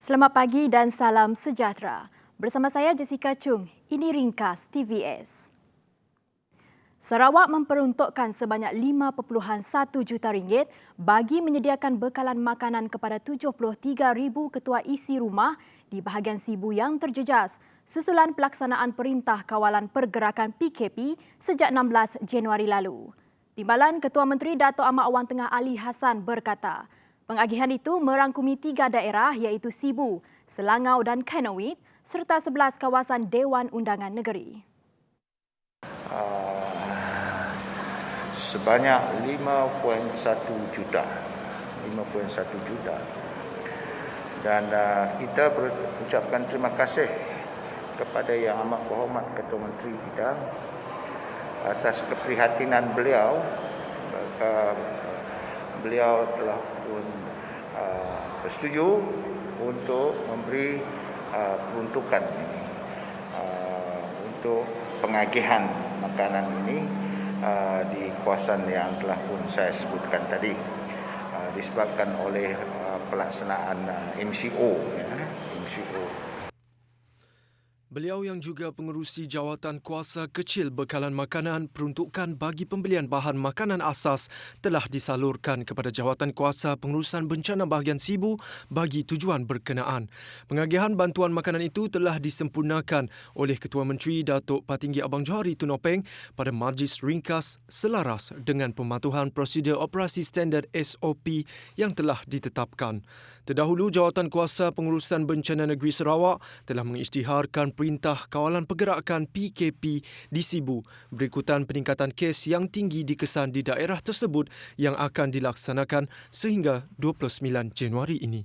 Selamat pagi dan salam sejahtera. Bersama saya Jessica Chung, ini ringkas TVS. Sarawak memperuntukkan sebanyak 5.1 juta ringgit bagi menyediakan bekalan makanan kepada 73,000 ketua isi rumah di bahagian Sibu yang terjejas susulan pelaksanaan Perintah Kawalan Pergerakan PKP sejak 16 Januari lalu. Timbalan Ketua Menteri Dato' Ahmad Wan Tengah Ali Hassan berkata, pengagihan itu merangkumi 3 daerah iaitu Sibu, Selangau dan Kanowit serta 11 kawasan Dewan Undangan Negeri. Sebanyak 5.1 juta. Dan kita berucapkan terima kasih kepada Yang Amat Berhormat Ketua Menteri kita atas keprihatinan beliau. Beliau telah pun bersetuju untuk memberi peruntukan ini untuk pengagihan makanan ini di kawasan yang telah pun saya sebutkan tadi, disebabkan oleh pelaksanaan MCO. Beliau yang juga pengerusi jawatan kuasa kecil bekalan makanan peruntukan bagi pembelian bahan makanan asas telah disalurkan kepada jawatan kuasa pengurusan bencana bahagian Sibu bagi tujuan berkenaan. Pengagihan bantuan makanan itu telah disempurnakan oleh Ketua Menteri Datuk Patinggi Abang Johari Tun Nopeng pada majlis ringkas selaras dengan pematuhan prosedur operasi standard SOP yang telah ditetapkan. Terdahulu, Jawatan Kuasa Pengurusan Bencana Negeri Sarawak telah mengisytiharkan Perintah Kawalan Pergerakan PKP di Sibu berikutan peningkatan kes yang tinggi dikesan di daerah tersebut yang akan dilaksanakan sehingga 29 Januari ini.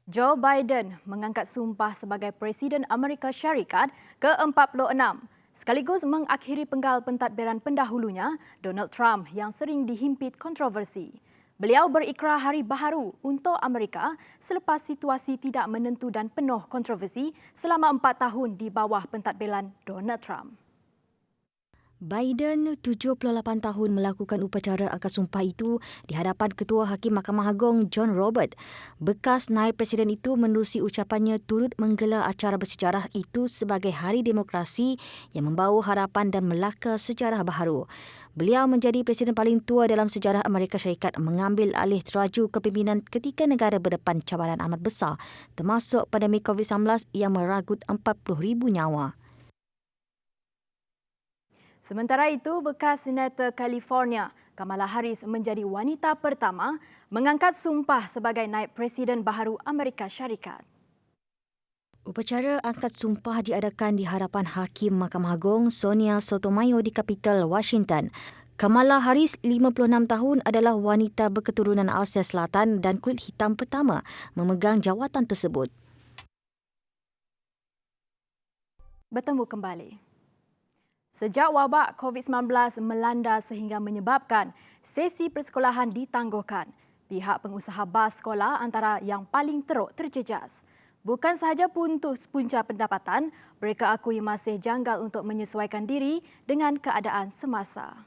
Joe Biden mengangkat sumpah sebagai Presiden Amerika Syarikat ke-46 sekaligus mengakhiri penggal pentadbiran pendahulunya Donald Trump yang sering dihimpit kontroversi. Beliau berikrar hari baharu untuk Amerika selepas situasi tidak menentu dan penuh kontroversi selama 4 tahun di bawah pentadbiran Donald Trump. Biden, 78 tahun, melakukan upacara angkat sumpah itu di hadapan Ketua Hakim Mahkamah Agong John Robert. Bekas naib presiden itu menerusi ucapannya turut menggelar acara bersejarah itu sebagai Hari Demokrasi yang membawa harapan dan melaka sejarah baharu. Beliau menjadi presiden paling tua dalam sejarah Amerika Syarikat mengambil alih teraju kepimpinan ketika negara berdepan cabaran amat besar, termasuk pandemik COVID-19 yang meragut 40,000 nyawa. Sementara itu, bekas Senator California Kamala Harris menjadi wanita pertama mengangkat sumpah sebagai naib presiden baharu Amerika Syarikat. Upacara angkat sumpah diadakan di hadapan Hakim Mahkamah Agong Sonia Sotomayor di Kapital, Washington. Kamala Harris, 56 tahun, adalah wanita berketurunan Asia Selatan dan kulit hitam pertama memegang jawatan tersebut. Bertemu kembali. Sejak wabak COVID-19 melanda sehingga menyebabkan sesi persekolahan ditangguhkan, pihak pengusaha bas sekolah antara yang paling teruk terjejas. Bukan sahaja putus punca pendapatan, mereka akui masih janggal untuk menyesuaikan diri dengan keadaan semasa.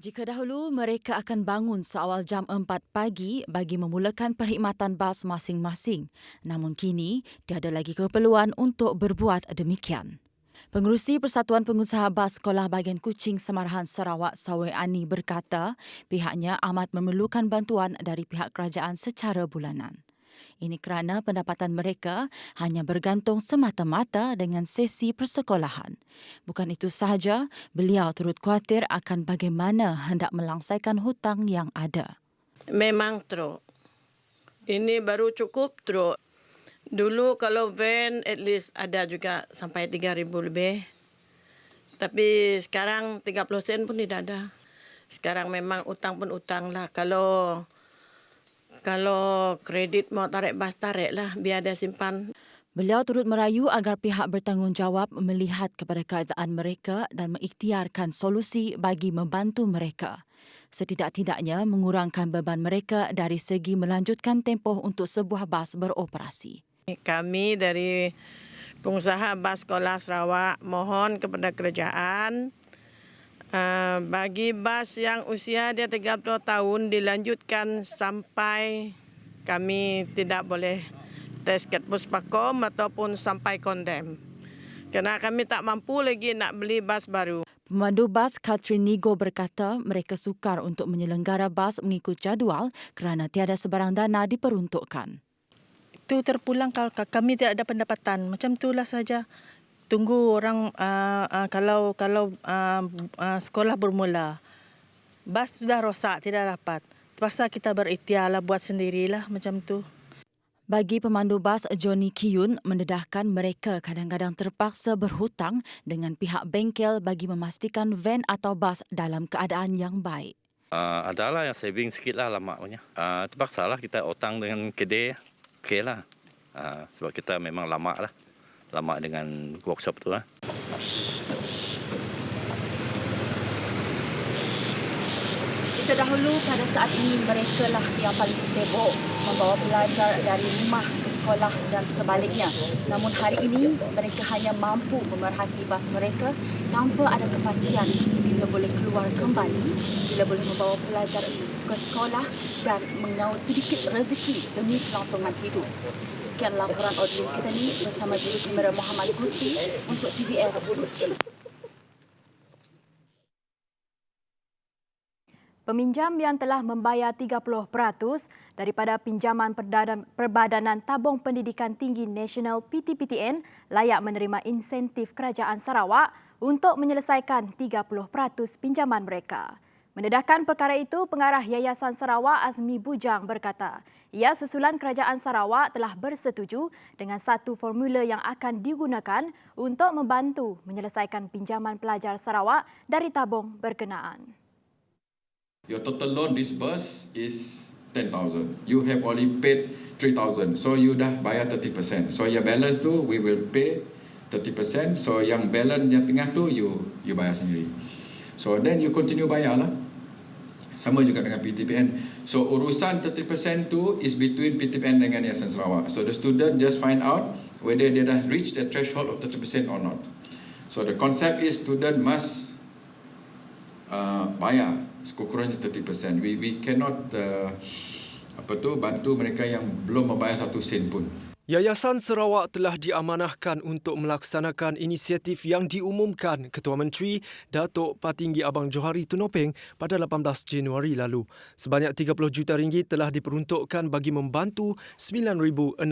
Jika dahulu mereka akan bangun seawal jam 4 pagi bagi memulakan perkhidmatan bas masing-masing, namun kini tiada lagi keperluan untuk berbuat demikian. Pengerusi Persatuan Pengusaha Bas Sekolah Bahagian Kuching Semarahan Sarawak, Sawe Ani, berkata pihaknya amat memerlukan bantuan dari pihak kerajaan secara bulanan. Ini kerana pendapatan mereka hanya bergantung semata-mata dengan sesi persekolahan. Bukan itu sahaja, beliau turut khawatir akan bagaimana hendak melangsaikan hutang yang ada. Memang teruk. Ini baru cukup teruk. Dulu kalau van at least ada juga sampai 3,000 lebih. Tapi sekarang 30 sen pun tidak ada. Sekarang memang utang pun utang lah. Kalau kredit mau tarik bas, tarik lah. Biar dia simpan. Beliau turut merayu agar pihak bertanggungjawab melihat kepada keadaan mereka dan mengikhtiarkan solusi bagi membantu mereka. Setidak-tidaknya mengurangkan beban mereka dari segi melanjutkan tempoh untuk sebuah bas beroperasi. Kami dari pengusaha bas sekolah Sarawak mohon kepada kerajaan Bagi bas yang usia dia 30 tahun dilanjutkan sampai kami tidak boleh tes kat Puspakom ataupun sampai kondem. Kerana kami tak mampu lagi nak beli bas baru. Pemandu bas Katrin Nigo berkata mereka sukar untuk menyelenggara bas mengikut jadual kerana tiada sebarang dana diperuntukkan. Itu terpulang kalau kami tidak ada pendapatan. Macam itulah saja. Tunggu orang kalau sekolah bermula. Bas sudah rosak, tidak dapat. Terpaksa kita berikhtiarlah buat sendirilah macam tu. Bagi pemandu bas Johnny Kiyun mendedahkan mereka kadang-kadang terpaksa berhutang dengan pihak bengkel bagi memastikan van atau bas dalam keadaan yang baik. Adalah yang saving sikit lah lama punya. Terpaksalah kita hutang dengan kedai. Okey lah. Sebab kita memang lama lah. Lama dengan workshop tu lah. Jika dahulu pada saat ini mereka lah yang paling sibuk membawa pelajar dari rumah ke sekolah dan sebaliknya. Namun hari ini mereka hanya mampu memerhati bas mereka tanpa ada kepastian bila boleh keluar kembali, bila boleh membawa pelajar ke sekolah dan mengaut sedikit rezeki demi kelangsungan hidup. Sekian laporan audio kita ni bersama juru kamera Muhammad Gusti untuk TVS Kochi. Peminjam yang telah membayar 30% daripada pinjaman Perbadanan Tabung Pendidikan Tinggi Nasional PTPTN layak menerima insentif Kerajaan Sarawak untuk menyelesaikan 30% pinjaman mereka. Mendedahkan perkara itu, Pengarah Yayasan Sarawak Azmi Bujang berkata, ia susulan Kerajaan Sarawak telah bersetuju dengan satu formula yang akan digunakan untuk membantu menyelesaikan pinjaman pelajar Sarawak dari tabung berkenaan. Your total loan disbursed is 10,000. You have only paid 3,000. So you dah bayar 30%. So your balance tu we will pay 30%. So yang balance yang tengah tu you bayar sendiri. So then you continue bayar lah. Sama juga dengan PTPN. So urusan 30% tu is between PTPN dengan Yayasan Sarawak. So the student just find out whether they dah reach the threshold of 30% or not. So the concept is student must bayar sekurang-kurangnya 30%. We cannot bantu mereka yang belum membayar 1 sen pun. Yayasan Sarawak telah diamanahkan untuk melaksanakan inisiatif yang diumumkan Ketua Menteri Datuk Patinggi Abang Johari Tunopeng pada 18 Januari lalu. Sebanyak 30 juta ringgit telah diperuntukkan bagi membantu 9,634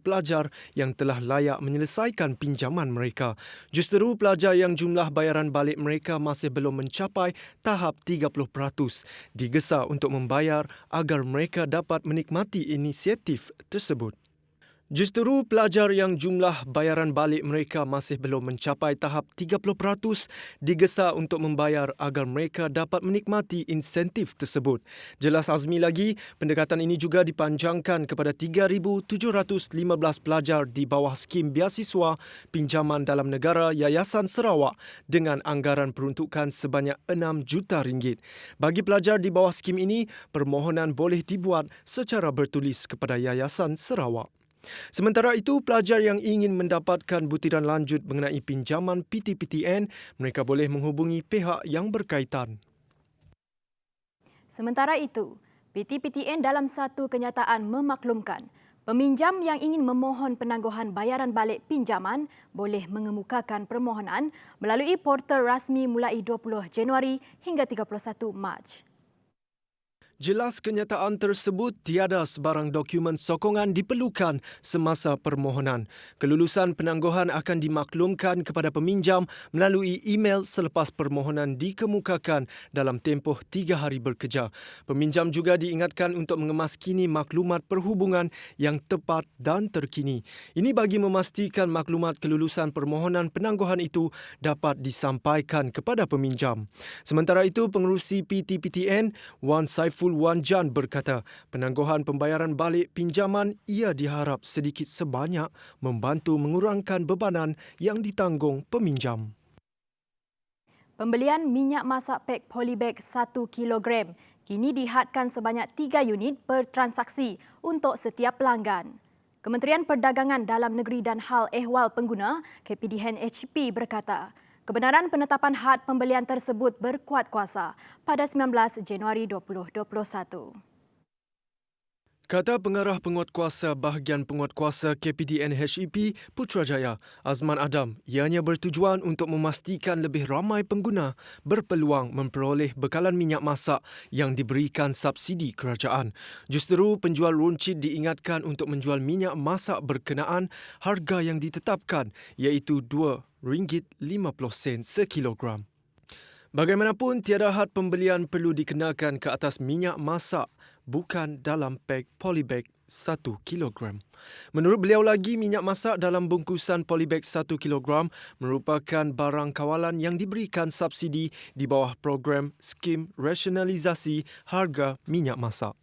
pelajar yang telah layak menyelesaikan pinjaman mereka. Justeru pelajar yang jumlah bayaran balik mereka masih belum mencapai tahap 30% digesa untuk membayar agar mereka dapat menikmati inisiatif tersebut. Justeru pelajar yang jumlah bayaran balik mereka masih belum mencapai tahap 30% digesa untuk membayar agar mereka dapat menikmati insentif tersebut. Jelas Azmi lagi, pendekatan ini juga dipanjangkan kepada 3,715 pelajar di bawah skim beasiswa pinjaman dalam negara Yayasan Sarawak dengan anggaran peruntukan sebanyak 6 juta ringgit. Bagi pelajar di bawah skim ini, permohonan boleh dibuat secara bertulis kepada Yayasan Sarawak. Sementara itu, pelajar yang ingin mendapatkan butiran lanjut mengenai pinjaman PTPTN, mereka boleh menghubungi pihak yang berkaitan. Sementara itu, PTPTN dalam satu kenyataan memaklumkan, peminjam yang ingin memohon penangguhan bayaran balik pinjaman boleh mengemukakan permohonan melalui portal rasmi mulai 20 Januari hingga 31 Mac. Jelas kenyataan tersebut tiada sebarang dokumen sokongan diperlukan semasa permohonan. Kelulusan penangguhan akan dimaklumkan kepada peminjam melalui email selepas permohonan dikemukakan dalam tempoh 3 hari bekerja. Peminjam juga diingatkan untuk mengemaskini maklumat perhubungan yang tepat dan terkini. Ini bagi memastikan maklumat kelulusan permohonan penangguhan itu dapat disampaikan kepada peminjam. Sementara itu, pengerusi PTPTN, Wan Saiful Wan Jan berkata, penangguhan pembayaran balik pinjaman ia diharap sedikit sebanyak membantu mengurangkan bebanan yang ditanggung peminjam. Pembelian minyak masak pek polybag 1 kilogram kini dihadkan sebanyak 3 unit per transaksi untuk setiap pelanggan. Kementerian Perdagangan Dalam Negeri dan Hal Ehwal Pengguna KPDN HP berkata, Kebenaran penetapan had pembelian tersebut berkuat kuasa pada 19 Januari 2021. Kata Pengarah Penguatkuasa Bahagian Penguatkuasa KPDN HEP Putrajaya, Azman Adam, ianya bertujuan untuk memastikan lebih ramai pengguna berpeluang memperoleh bekalan minyak masak yang diberikan subsidi kerajaan. Justeru, penjual runcit diingatkan untuk menjual minyak masak berkenaan harga yang ditetapkan iaitu RM2.50 sekilogram. Bagaimanapun, tiada had pembelian perlu dikenakan ke atas minyak masak bukan dalam pek polybag 1 kilogram. Menurut beliau lagi, minyak masak dalam bungkusan polybag 1 kilogram merupakan barang kawalan yang diberikan subsidi di bawah program Skim Rasionalisasi Harga Minyak Masak.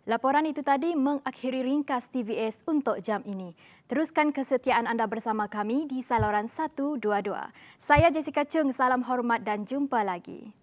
Laporan itu tadi mengakhiri ringkas TVS untuk jam ini. Teruskan kesetiaan anda bersama kami di saluran 122. Saya Jessica Chung, salam hormat dan jumpa lagi.